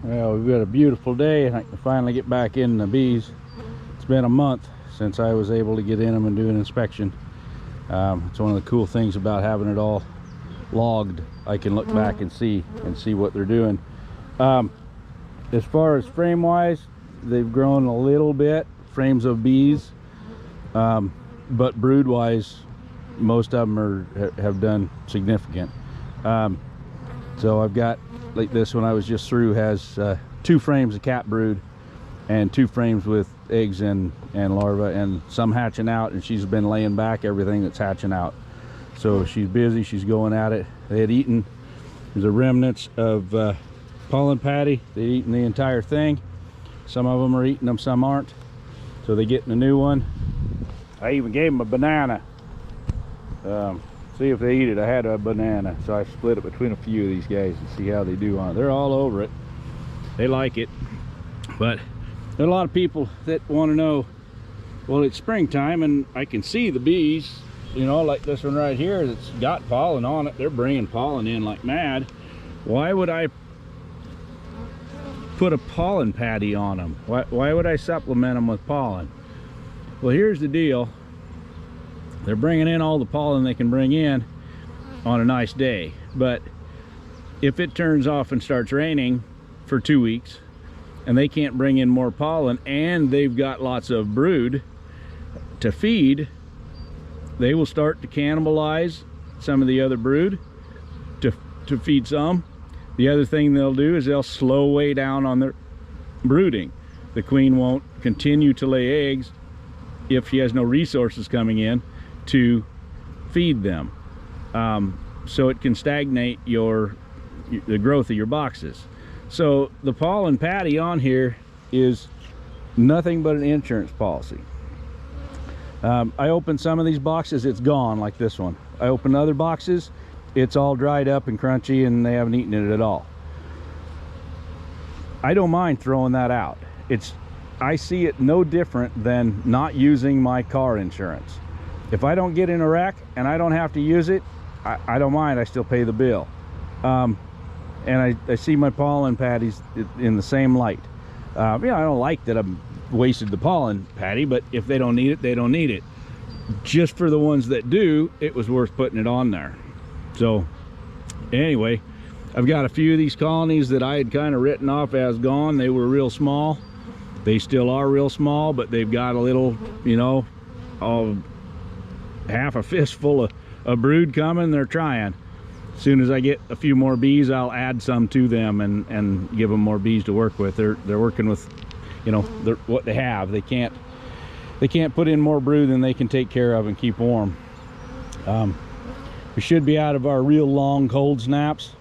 Well, we've got a beautiful day and I can finally get back in the bees. It's been a month since I was able to get in them and do an inspection. It's one of the cool things about having it all logged. I can look back and see what they're doing. As far as frame wise, they've grown a little bit, frames of bees, but brood wise, most of them have done significant. So I've got, like this one I was just through, has 2 frames of cat brood and 2 frames with eggs and larvae, and some hatching out, and she's been laying back everything that's hatching out. So she's busy, she's going at it. They had eaten the remnants of pollen patty. They'd eaten the entire thing. Some of them are eating them, some aren't. So they're getting a new one. I even gave them a banana. See if they eat it. I had a banana, so I split it between a few of these guys and see how they do on it. They're all over it. They like it. But there are a lot of people that want to know, well, it's springtime and I can see the bees, you know, like this one right here that's got pollen on it. They're bringing pollen in like mad. Why would I put a pollen patty on them? Why would I supplement them with pollen? Well, here's the deal. They're bringing in all the pollen they can bring in on a nice day, but if it turns off and starts raining for 2 weeks and they can't bring in more pollen and they've got lots of brood to feed, they will start to cannibalize some of the other brood to feed some. The other thing they'll do is they'll slow way down on their brooding. The queen won't continue to lay eggs if she has no resources coming in to feed them. So it can stagnate the growth of your boxes. So the pollen patty on here is nothing but an insurance policy. I opened some of these boxes, it's gone, like this one. I opened other boxes, it's all dried up and crunchy and they haven't eaten it at all. I don't mind throwing that out. I see it no different than not using my car insurance. If I don't get in a wreck and I don't have to use it, I don't mind, I still pay the bill. And I see my pollen patties in the same light. I don't like that I've wasted the pollen patty, but if they don't need it, they don't need it. Just for the ones that do, it was worth putting it on there. So anyway, I've got a few of these colonies that I had kind of written off as gone. They were real small. They still are real small, but they've got a little, you know, half a fistful of brood coming. They're trying. As soon as I get a few more bees, I'll add some to them and give them more bees to work with. They're working with, you know, what they have. They can't put in more brood than they can take care of and keep warm. We should be out of our real long cold snaps,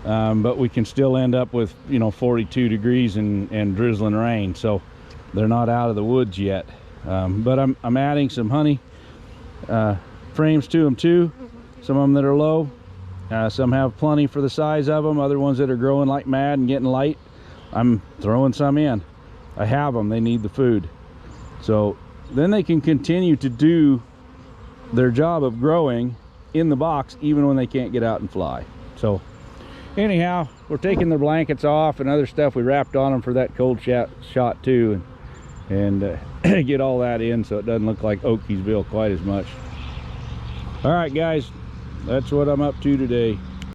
but we can still end up with, you know, 42 degrees and drizzling rain. So they're not out of the woods yet. But I'm adding some honey frames to them too. Some of them that are low. Some have plenty for the size of them. Other ones that are growing like mad and getting light, I'm throwing some in. I have them. They need the food. So then they can continue to do their job of growing in the box even when they can't get out and fly. So anyhow, we're taking their blankets off and other stuff we wrapped on them for that cold shot too, and get all that in so it doesn't look like Okiesville quite as much. All right guys, that's what I'm up to today.